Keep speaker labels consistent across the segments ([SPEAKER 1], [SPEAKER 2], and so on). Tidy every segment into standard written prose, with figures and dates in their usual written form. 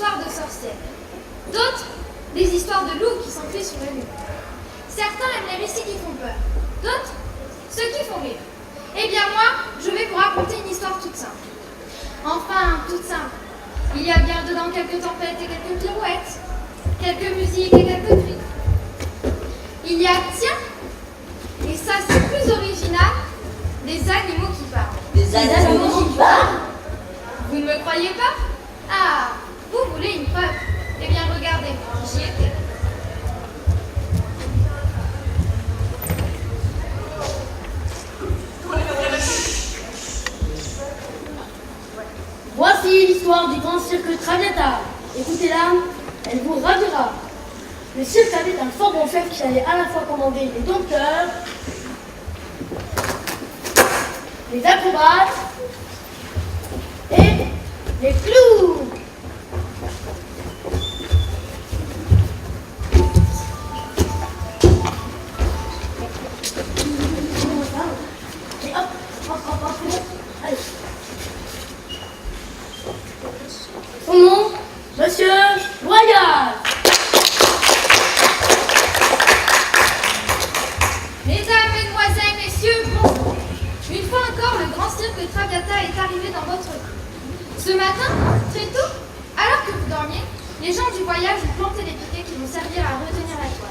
[SPEAKER 1] histoires de sorcières. D'autres, des histoires de loups qui s'enfuient sur le mur. Certains aiment les récits qui font peur. D'autres, ceux qui font rire. Eh bien moi, je vais vous raconter une histoire toute simple. Enfin, toute simple. Il y a bien dedans quelques tempêtes et quelques pirouettes, quelques musiques et quelques cris. Il y a, tiens, et ça c'est plus original, des animaux qui parlent.
[SPEAKER 2] Des animaux qui parlent?
[SPEAKER 1] Vous ne me croyez pas? Ah, vous voulez une preuve? Eh bien regardez, j'y étais.
[SPEAKER 3] Voici l'histoire du grand cirque Traviata. Écoutez-la, elle vous ravira. Le cirque avait un fort bon chef qui allait à la fois commander les dompteurs, les acrobates et les clowns. Et hop, allez. Son nom, Monsieur Loyal.
[SPEAKER 1] Mesdames, mesdemoiselles, messieurs, bonjour. Une fois encore, le grand cirque Traviata est arrivé dans votre vie. Ce matin, très tôt, alors que vous dormiez, les gens du voyage ont planté les piquets qui vont servir à retenir la toile.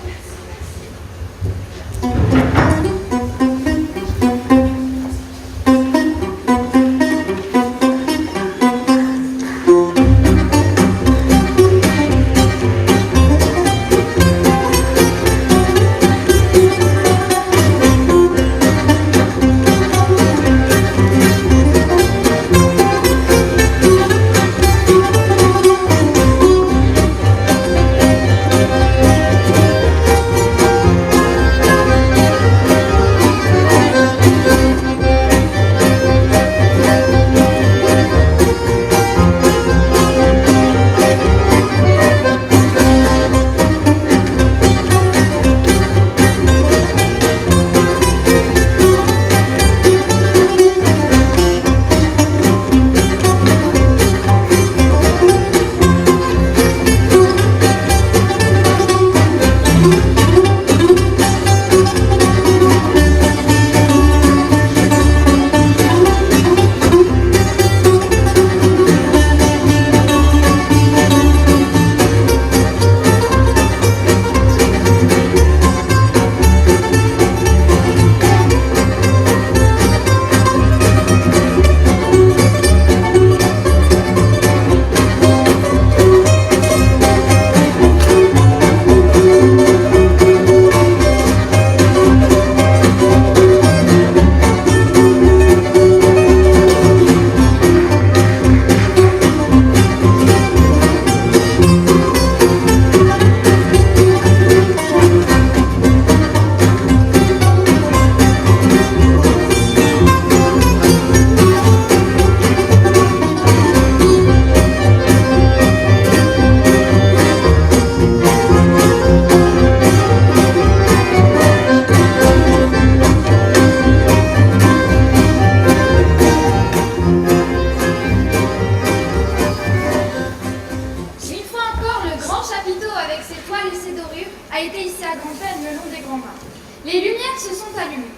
[SPEAKER 1] Les lumières se sont allumées.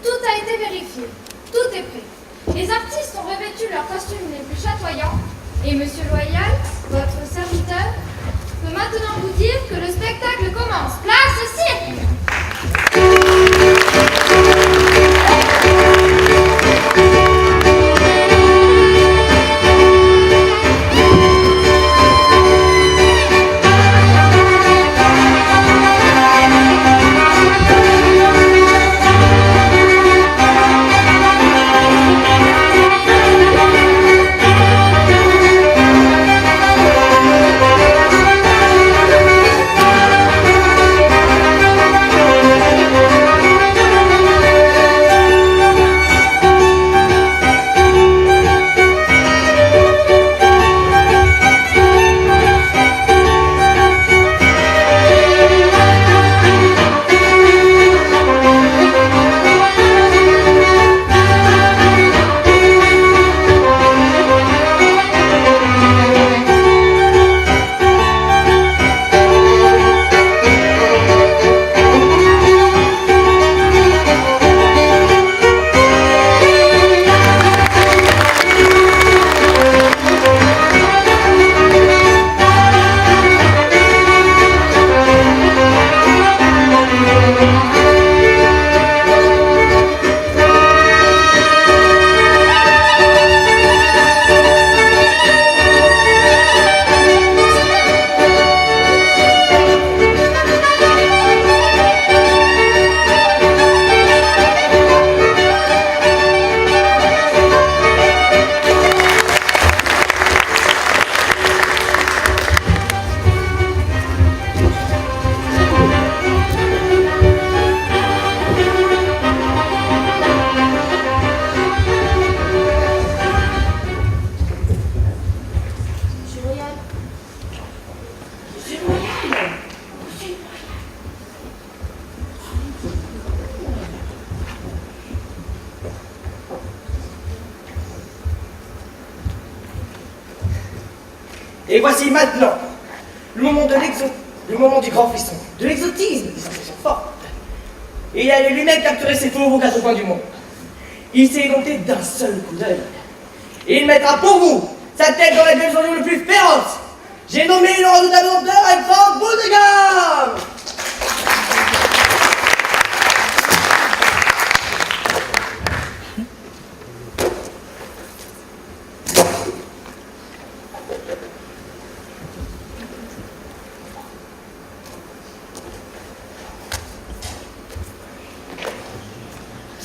[SPEAKER 1] Tout a été vérifié. Tout est prêt. Les artistes ont revêtu leurs costumes les plus chatoyants. Et Monsieur Loyal, votre serviteur, peut maintenant vous dire que le spectacle commence. Place au cirque!
[SPEAKER 4] Et voici maintenant le moment le moment du grand frisson, de l'exotisme, des sensations fortes. Et il allait lui-même capturer ses fauves aux quatre coins du monde. Il s'est égonté d'un seul coup d'œil. Et il mettra pour vous sa tête dans les deux oignons le plus féroce. J'ai nommé le redoutable dompteur Alexandre Boudegam.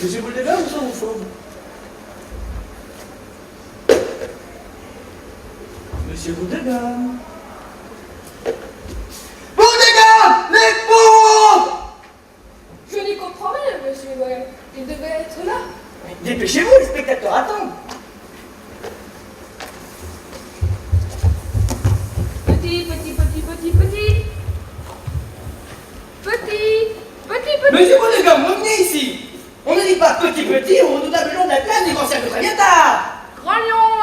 [SPEAKER 4] Monsieur Boudegam, où sont vos fauves? Monsieur Boudegam. Boudegam, les fauves!
[SPEAKER 5] Je n'y comprends rien, monsieur Noël. Il devait être là.
[SPEAKER 4] Dépêchez-vous, les spectateurs attendent.
[SPEAKER 5] Petit.
[SPEAKER 4] Monsieur Boudegam, revenez ici. On ne dit pas petit au redoutable nom de la place du grand cercle de Traviata.
[SPEAKER 5] Grand lion,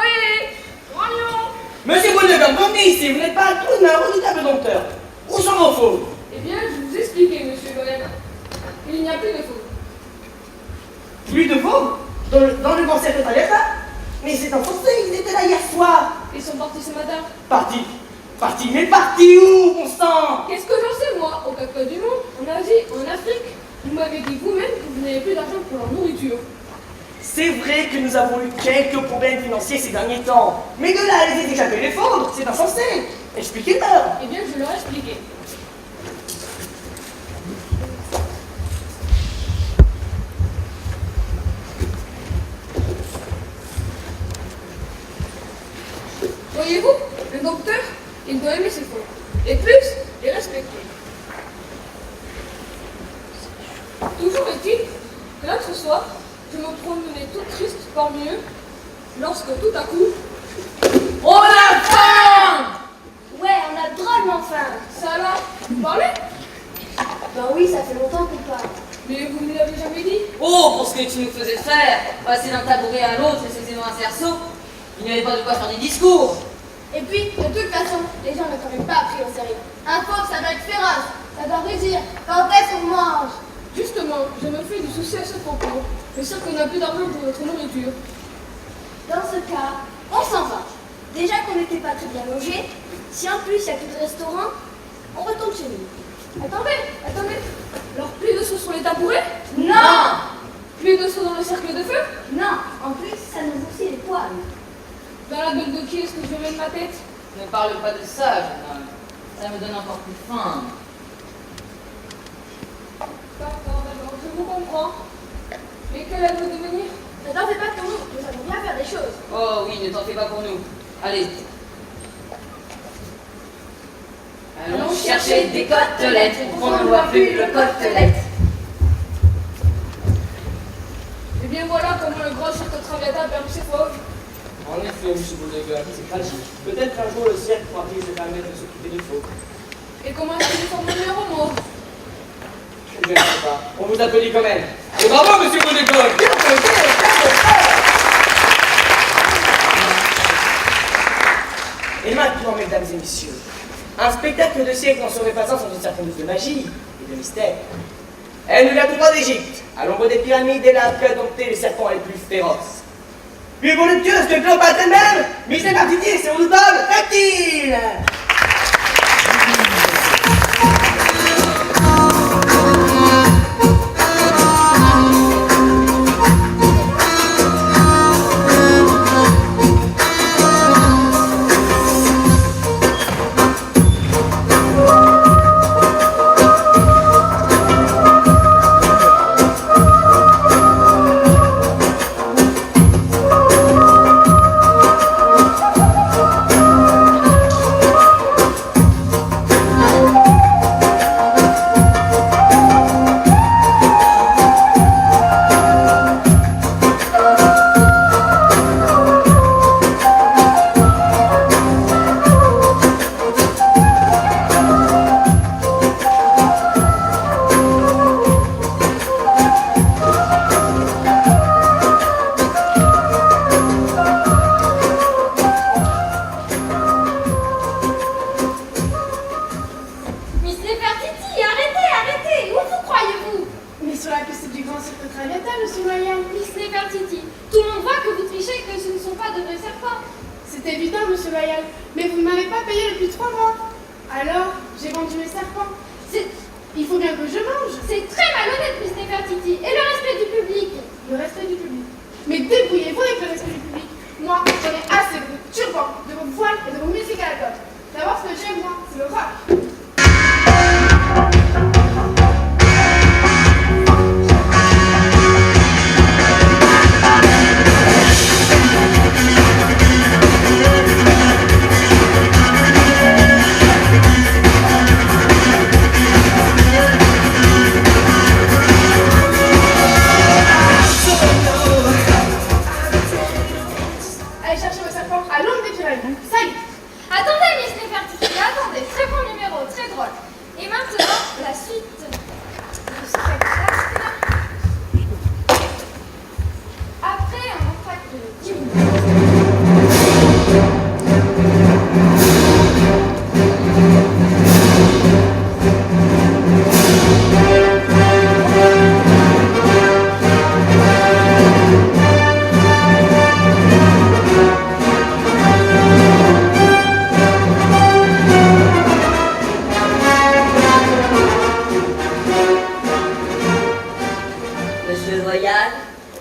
[SPEAKER 5] Grand lion.
[SPEAKER 4] Monsieur Boudegam, revenez ici. Vous n'êtes pas un trou, mais un redoutable dompteur. Où sont vos fauves?
[SPEAKER 5] Eh bien, je vous expliquais, monsieur Noël. Il n'y a plus de faux.
[SPEAKER 4] Plus de fauves dans le grand cercle de Traviata? Mais c'est enfoncé, ils étaient là hier soir.
[SPEAKER 5] Ils sont partis ce matin.
[SPEAKER 4] Parti, mais parti où, bon sang?
[SPEAKER 5] Qu'est-ce que j'en sais, moi, aux quatre coins du monde, en Asie, en Afrique? Vous m'avez dit vous-même que vous n'avez plus d'argent pour leur nourriture.
[SPEAKER 4] C'est vrai que nous avons eu quelques problèmes financiers ces derniers temps. Mais de là à laisser échapper les fauves, c'est insensé. Expliquez-leur.
[SPEAKER 5] Eh bien, je leur ai expliqué. Voyez-vous, le docteur, il doit aimer ses faux. Et plus, les respecter. Toujours est-il que l'autre soir, je me promenais toute triste parmi eux, lorsque tout à coup,
[SPEAKER 3] On a faim! Ouais, on a drôlement faim.
[SPEAKER 5] ça là, vous parlez?
[SPEAKER 3] Ben oui, ça fait longtemps qu'on parle.
[SPEAKER 5] Mais vous ne me l'avez jamais dit?
[SPEAKER 2] Oh, pour ce que tu nous faisais faire, passer d'un tabouret à l'autre et se dans un cerceau, il n'y avait pas de quoi faire des discours.
[SPEAKER 1] Et puis, de toute façon, les gens ne t'ont même pas pris au sérieux. Un fauve, ça doit être féroce, ça doit rugir. Quand est-ce qu'on mange?
[SPEAKER 5] Justement, je me fais du souci à ce propos. Je sais qu'on n'a plus d'argent pour notre nourriture.
[SPEAKER 1] Dans ce cas, on s'en va. Déjà qu'on n'était pas très bien logés, si en plus il n'y a plus de restaurant, on retourne chez nous.
[SPEAKER 5] Attendez. Alors, plus de sauce sur les tabourets?
[SPEAKER 1] Non!
[SPEAKER 5] Plus de sauce dans le cercle de feu?
[SPEAKER 1] Non, en plus, ça nous aussi les poils.
[SPEAKER 5] Dans la gueule de qui est-ce que je mets ma tête?
[SPEAKER 2] Ne parle pas de ça, jeune homme. Ça me donne encore plus faim.
[SPEAKER 5] D'accord, je vous comprends. Mais qu'allez-vous devenir?
[SPEAKER 1] Ne t'en fais pas pour nous, nous savons bien faire des choses.
[SPEAKER 2] Oh oui, ne t'en fais pas pour nous. Allez. Allons chercher des côtelettes, on ne voit plus le côtelette.
[SPEAKER 5] Eh bien voilà comment le grand cirque Traviata a perdu ses fauves.
[SPEAKER 4] En effet, monsieur Boudegam, c'est tragique. Peut-être qu'un jour le ciel pourra-t-il se permettre de s'occuper des fauves.
[SPEAKER 5] Et comment est-ce qu'ils sont venus au mot?
[SPEAKER 4] Je ne sais pas. On vous applaudit quand même. Et bravo, monsieur Boudegam. Et maintenant, mesdames et messieurs, un spectacle de siècle n'en serait pas un sans une certaine dose de magie et de mystère. Elle nous vient tout droit d'Égypte, à l'ombre des pyramides et là qu'a dompté les serpents les plus féroces. Plus voluptueuse que Cléopâtre elle-même, mais c'est parti, c'est redoutable, reptile.
[SPEAKER 6] C'est évident, monsieur Loyal, mais vous ne m'avez pas payé depuis 3 mois. Alors, j'ai vendu mes serpents. Il faut bien que je mange.
[SPEAKER 1] C'est très malhonnête, Miss Nefertiti. Et le respect du public?
[SPEAKER 6] Le respect du public. Mais débrouillez-vous avec le respect du public. Moi, j'en ai assez de vos turbans, de vos voiles et de vos musiques à la coque. D'abord, ce que j'aime, moi, c'est le rock. Allez chercher vos serpents à l'ombre des Pyrénées. Salut!
[SPEAKER 1] Attendez, Miss Nefertiti, attendez. Très bon numéro, très drôle. Et maintenant, la suite du spectacle. Après un entracte de 10 minutes.
[SPEAKER 2] Monsieur Loyal,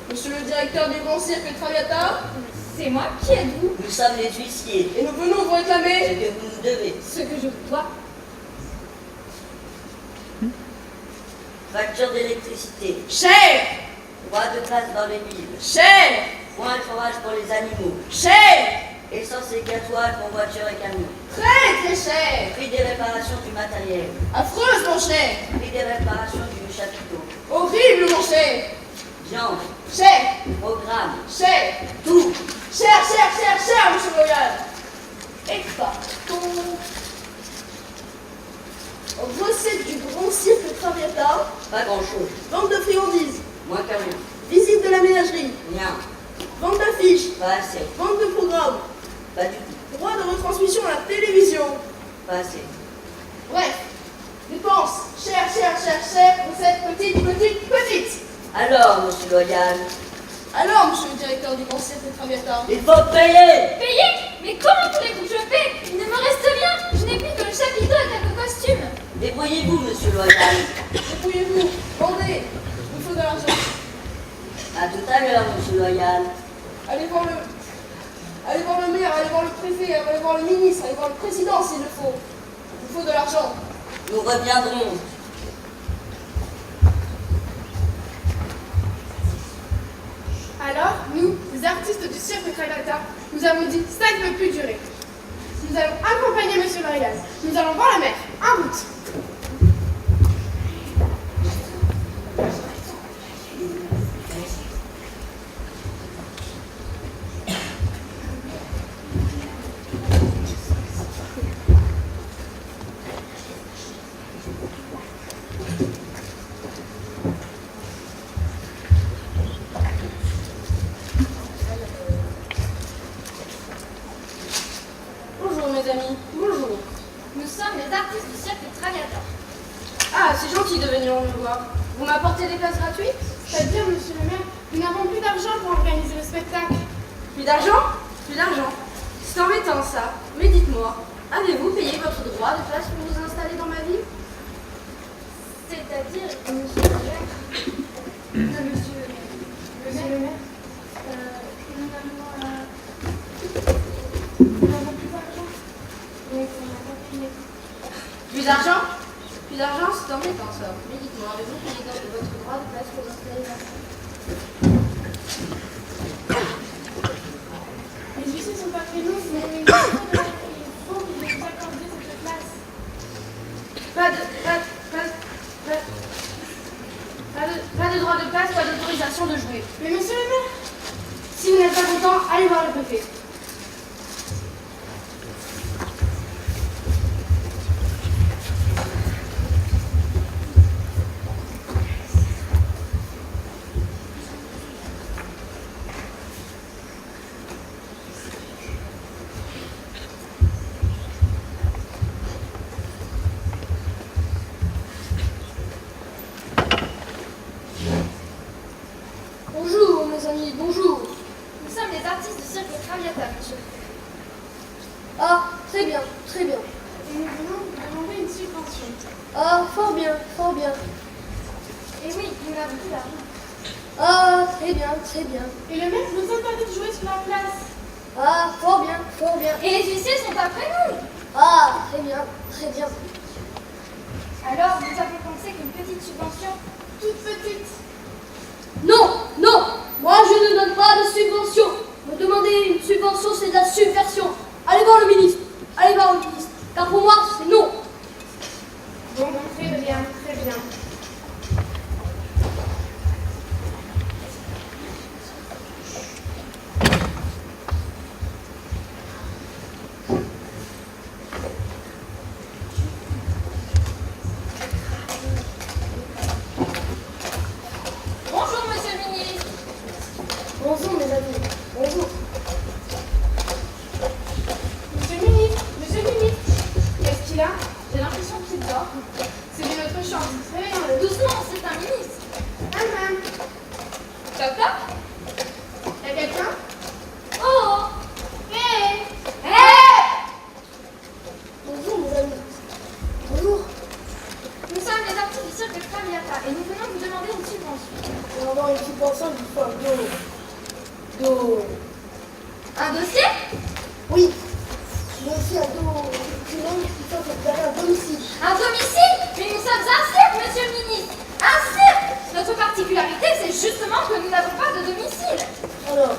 [SPEAKER 5] Monsieur le directeur du grand cirque Traviata,
[SPEAKER 1] C'est moi, qui êtes-vous?
[SPEAKER 2] nous sommes les huissiers.
[SPEAKER 5] et nous venons vous
[SPEAKER 2] Ce
[SPEAKER 5] réclamer
[SPEAKER 2] que vous nous devez.
[SPEAKER 1] Ce que je dois.
[SPEAKER 2] Facture d'électricité,
[SPEAKER 5] cher,
[SPEAKER 2] droit de place dans les villes,
[SPEAKER 5] cher,
[SPEAKER 2] point de forage pour les animaux,
[SPEAKER 5] cher,
[SPEAKER 2] essence et gasoil pour voitures et camions,
[SPEAKER 5] très très cher,
[SPEAKER 2] prix des réparations du matériel,
[SPEAKER 5] affreuse mon cher,
[SPEAKER 2] prix des réparations du chapiteau,
[SPEAKER 5] horrible mon cher,
[SPEAKER 2] viande,
[SPEAKER 5] cher,
[SPEAKER 2] programme,
[SPEAKER 5] cher,
[SPEAKER 2] tout.
[SPEAKER 5] cher, monsieur Loyal. Écartons. Recette du grand cirque Traviata,
[SPEAKER 2] Pas grand-chose,
[SPEAKER 5] vente de friandises,
[SPEAKER 2] moins qu'un rien.
[SPEAKER 5] visite de la ménagerie,
[SPEAKER 2] Rien,
[SPEAKER 5] vente d'affiches,
[SPEAKER 2] pas assez,
[SPEAKER 5] vente de programmes,
[SPEAKER 2] pas du tout,
[SPEAKER 5] droit de retransmission à la télévision.
[SPEAKER 2] pas assez.
[SPEAKER 5] Bref, dépenses, cher, recettes, petites.
[SPEAKER 2] Alors, monsieur Loyal,
[SPEAKER 5] Alors, monsieur le directeur du grand cirque Traviata,
[SPEAKER 2] il faut payer.
[SPEAKER 1] Payer? Mais comment voulez-vous que je paie? Il ne me reste rien. Je n'ai plus que le chapiteau et quelques costumes.
[SPEAKER 2] Débrouillez-vous, monsieur Loyal.
[SPEAKER 5] débrouillez-vous, vendez, il faut de l'argent.
[SPEAKER 2] À tout à l'heure, monsieur Loyal.
[SPEAKER 5] Allez voir le maire, allez voir le préfet, allez voir le ministre, allez voir le président s'il le faut. Il faut de l'argent.
[SPEAKER 2] Nous reviendrons.
[SPEAKER 6] Alors, nous, les artistes du cirque Traviata, nous avons dit ça ne peut plus durer. Nous allons accompagner monsieur Loyal. Nous allons voir la mer. En route.
[SPEAKER 5] Bonjour mes amis, bonjour.
[SPEAKER 1] Nous sommes les artistes du cirque Traviata.
[SPEAKER 5] Ah, c'est gentil de venir me voir. Vous m'apportez des places gratuites?
[SPEAKER 6] C'est-à-dire, monsieur le maire, nous n'avons plus d'argent pour organiser le spectacle.
[SPEAKER 5] Plus d'argent? Plus d'argent. C'est embêtant ça. Mais dites-moi, avez-vous payé votre droit de place pour vous installer dans ma ville?
[SPEAKER 1] C'est-à-dire, monsieur le maire,
[SPEAKER 6] Monsieur le maire, nous n'avons plus d'argent. Donc, on n'a pas pu mettre.
[SPEAKER 5] Plus d'argent? Plus d'argent, c'est embêtant ça. Mais dites-moi, avez-vous payé votre droit de place pour vous installer dans ma ville?
[SPEAKER 6] Les huissiers sont pas très longs, mais il faut que vous accordiez cette place.
[SPEAKER 5] Pas de droit de place, pas d'autorisation de jouer.
[SPEAKER 6] Mais monsieur le maire, si vous n'êtes pas content, allez voir le préfet.
[SPEAKER 3] Ah, très bien, très bien.
[SPEAKER 6] Et nous venons vous demander une subvention.
[SPEAKER 3] Ah, fort bien, fort bien.
[SPEAKER 1] Et oui, nous n'avons plus d'argent.
[SPEAKER 3] Ah, très bien, très bien.
[SPEAKER 6] Et le maître nous interdit de jouer sur la place.
[SPEAKER 3] Ah, fort bien, fort bien.
[SPEAKER 1] Et les huissiers sont après nous.
[SPEAKER 3] Ah, très bien, très bien.
[SPEAKER 1] Alors, nous avons pensé qu'une petite subvention.
[SPEAKER 6] Toute petite.
[SPEAKER 3] Non, non, moi je ne donne pas de subvention. Me demander une subvention, c'est de la subversion. Allez voir le ministre, allez voir le ministre. Car pour moi, c'est non.
[SPEAKER 6] Bon, très bien, très bien.
[SPEAKER 1] Bonjour, monsieur le ministre.
[SPEAKER 3] Bonjour mes amis, bonjour.
[SPEAKER 6] Monsieur le ministre, qu'est-ce qu'il a? J'ai l'impression qu'il dort. C'est de notre chance. Réveillons-le.
[SPEAKER 1] Doucement, c'est un ministre.
[SPEAKER 6] Madame,
[SPEAKER 1] Toc toc.
[SPEAKER 6] y a quelqu'un?
[SPEAKER 1] Oh.
[SPEAKER 6] Hé!
[SPEAKER 3] Bonjour mes amis. Bonjour.
[SPEAKER 1] Nous sommes les artistes du cirque Traviata et nous venons vous demander une subvention.
[SPEAKER 3] Pour avoir une subvention, il faut un dos.
[SPEAKER 1] Un dossier?
[SPEAKER 3] Oui. Mais aussi un dos. Sinon, il faut préparer un domicile.
[SPEAKER 1] Un domicile? Mais nous sommes un cirque, monsieur le ministre. Un cirque. Notre particularité, c'est justement que nous n'avons pas de domicile.
[SPEAKER 3] Alors,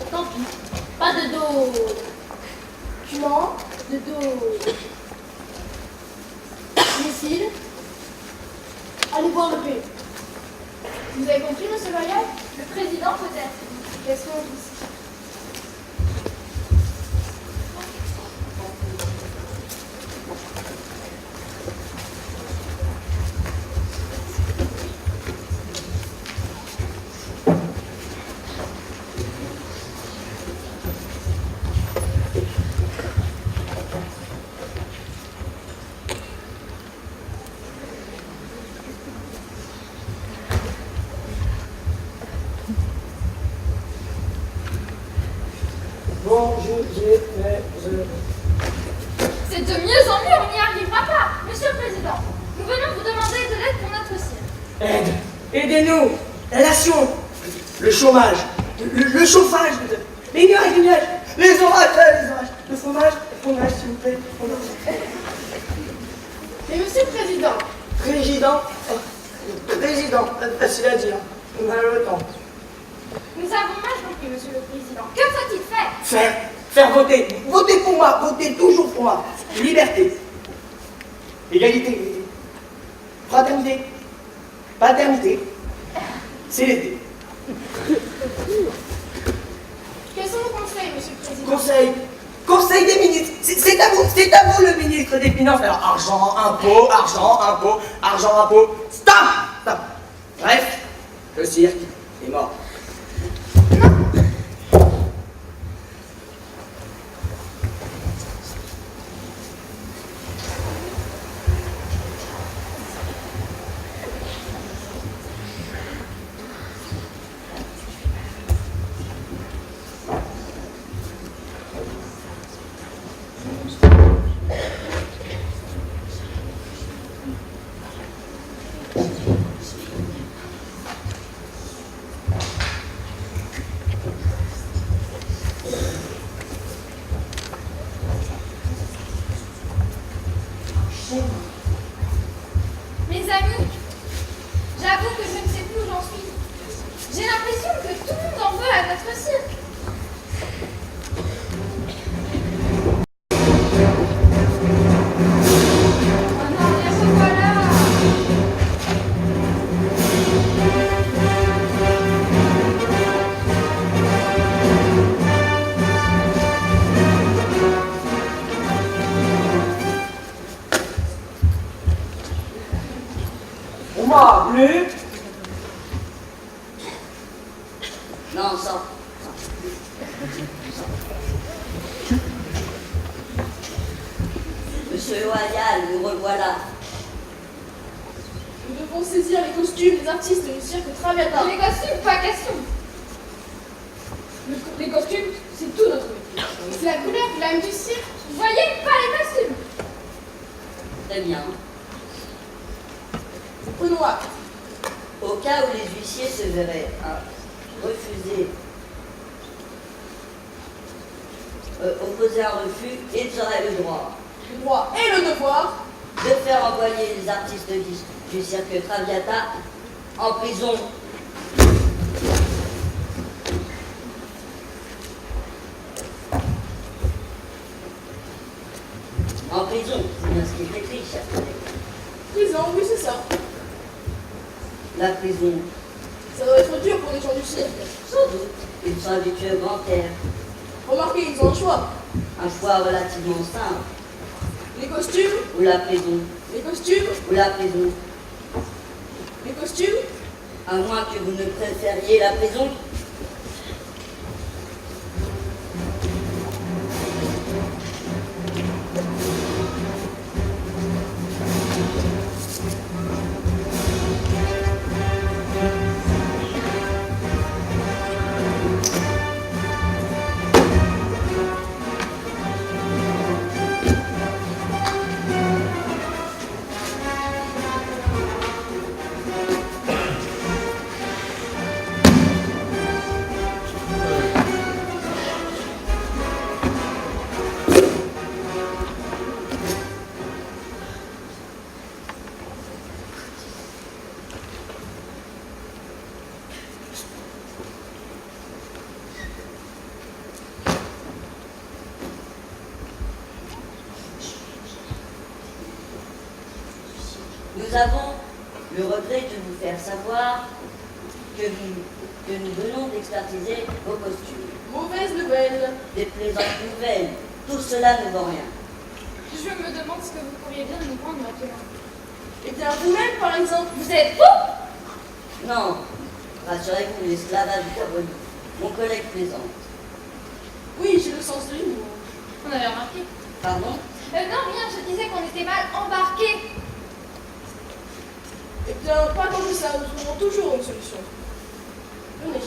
[SPEAKER 3] tant pis. Pas de document, de domicile. Allez voir le P.
[SPEAKER 6] Vous avez compris, monsieur Loyal?
[SPEAKER 1] Le président peut-être.
[SPEAKER 6] Qu'est-ce qu'on dit?
[SPEAKER 4] Bon,
[SPEAKER 1] C'est de mieux en mieux, on n'y arrivera pas. Monsieur le président, nous venons vous demander de l'aide pour notre cirque.
[SPEAKER 4] Aide. Aidez-nous. La nation. Le chômage. Le chauffage. Les nuages, les orages. Le fromage, s'il vous plaît. Fromage.
[SPEAKER 6] Mais monsieur le président,
[SPEAKER 4] Président, facile à dire. On a le temps.
[SPEAKER 1] Nous avons mal compris, monsieur le président. Que faut-il faire?
[SPEAKER 4] Faire voter. Votez pour moi. Votez toujours pour moi. Liberté. Égalité. Fraternité. Paternité. C'est l'été.
[SPEAKER 6] quels sont vos conseils, monsieur le président?
[SPEAKER 4] Conseil des ministres. C'est à vous le ministre des Finances. Alors, argent, impôt. Stop. Bref, le cirque est mort.
[SPEAKER 1] Mes amis, j'avoue que je ne sais plus où j'en suis. J'ai l'impression que tout le monde en veut à notre cirque. Oh non, les revoilà.
[SPEAKER 4] On m'a appelé.
[SPEAKER 2] Non, sans. Monsieur Loyal, nous revoilà.
[SPEAKER 5] Nous devons saisir les costumes des artistes du cirque Traviata.
[SPEAKER 1] Les costumes, pas question.
[SPEAKER 5] Les costumes, c'est tout notre métier.
[SPEAKER 6] c'est la couleur de l'âme du cirque.
[SPEAKER 1] Vous voyez, pas les costumes.
[SPEAKER 2] Très bien.
[SPEAKER 5] Prenons acte.
[SPEAKER 7] Au cas où les huissiers se verraient refuser, opposer un refus, ils auraient le droit
[SPEAKER 5] Le droit et le devoir.
[SPEAKER 7] de faire envoyer les artistes du cirque Traviata en prison. En prison, c'est bien ce qui est écrit, chers collègues.
[SPEAKER 5] Prison, oui, c'est ça.
[SPEAKER 7] La prison,
[SPEAKER 5] Ça doit être dur pour les gens du cirque.
[SPEAKER 7] sans doute, ils sont habitués au grand air.
[SPEAKER 5] Remarquez, ils ont un choix.
[SPEAKER 7] Un choix relativement simple.
[SPEAKER 5] Les costumes,
[SPEAKER 7] Ou la prison,
[SPEAKER 5] les costumes,
[SPEAKER 7] ou la prison.
[SPEAKER 5] les costumes.
[SPEAKER 7] À moins que vous ne préfériez la prison. Nous avons le regret de vous faire savoir que nous venons d'expertiser vos costumes.
[SPEAKER 5] Mauvaise nouvelle.
[SPEAKER 7] Des plaisantes nouvelles. Tout cela ne vaut rien.
[SPEAKER 1] Je me demande ce que vous pourriez bien nous prendre maintenant.
[SPEAKER 5] Et bien vous-même, par exemple.
[SPEAKER 1] Vous êtes fou?
[SPEAKER 7] Non, rassurez-vous, l'esclavage est aboli. Mon collègue plaisante.
[SPEAKER 5] Oui, j'ai le sens de l'humour.
[SPEAKER 1] On avait remarqué.
[SPEAKER 7] Pardon?
[SPEAKER 1] Non, rien, je disais qu'on était mal embarqués.
[SPEAKER 5] Eh bien, pas tant que ça, nous trouverons toujours une solution. Venez.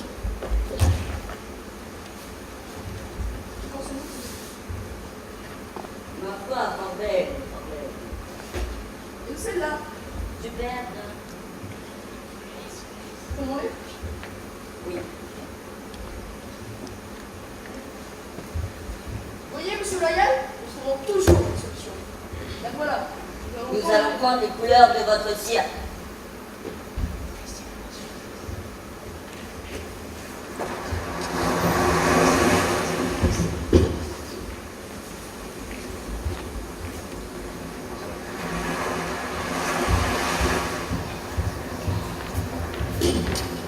[SPEAKER 7] Ma foi, fort belle.
[SPEAKER 5] Et celle-là,
[SPEAKER 7] Superbe.
[SPEAKER 5] prenons-les.
[SPEAKER 7] Oui.
[SPEAKER 5] Voyez, monsieur Loyal, nous trouverons toujours une solution. La voilà.
[SPEAKER 7] Nous allons prendre les couleurs de votre cirque.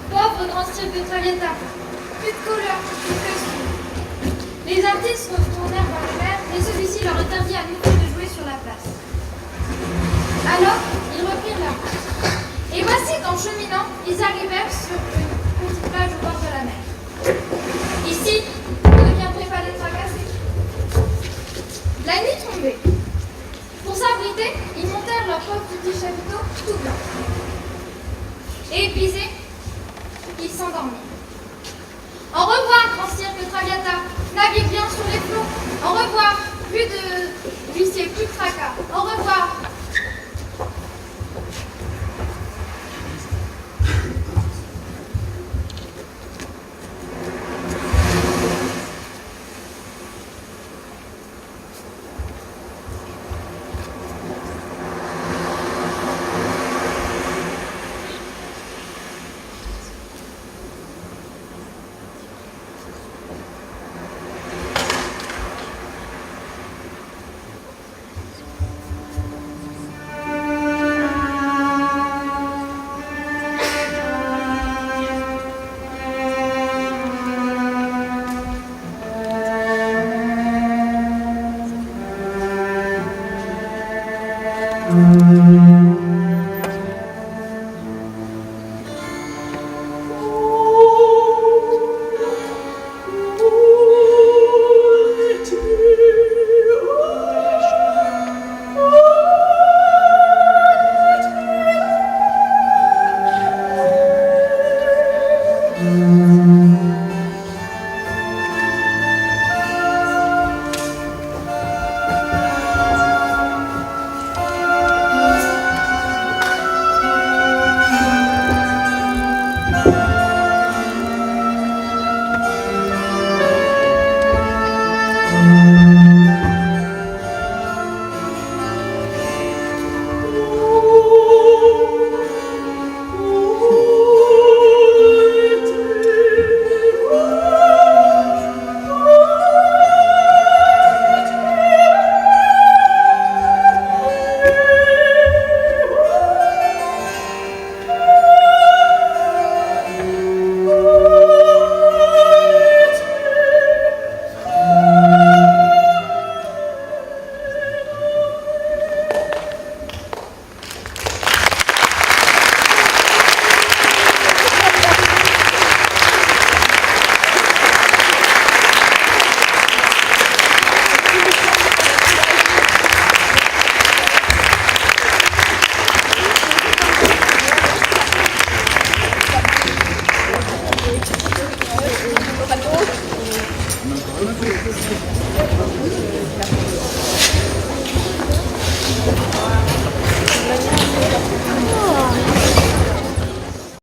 [SPEAKER 1] Pauvre grand style de Traviata. Plus de couleur, plus de costume. Les artistes retournèrent vers le maire et celui-ci leur interdit à nouveau de jouer sur la place. Alors, ils reprirent leur route. Et voici qu'en cheminant, ils arrivèrent sur une petite plage au bord de la mer. Ici, vous ne viendrez pas les tracasser. La nuit tombait. Pour s'abriter, ils montèrent leur pauvre petit chapiteau tout blanc. Et épuisés, ils s'endormirent. Au revoir, grand cirque Traviata. Navigue bien sur les flots. Au revoir. Plus de huissiers, plus de tracas. Au revoir.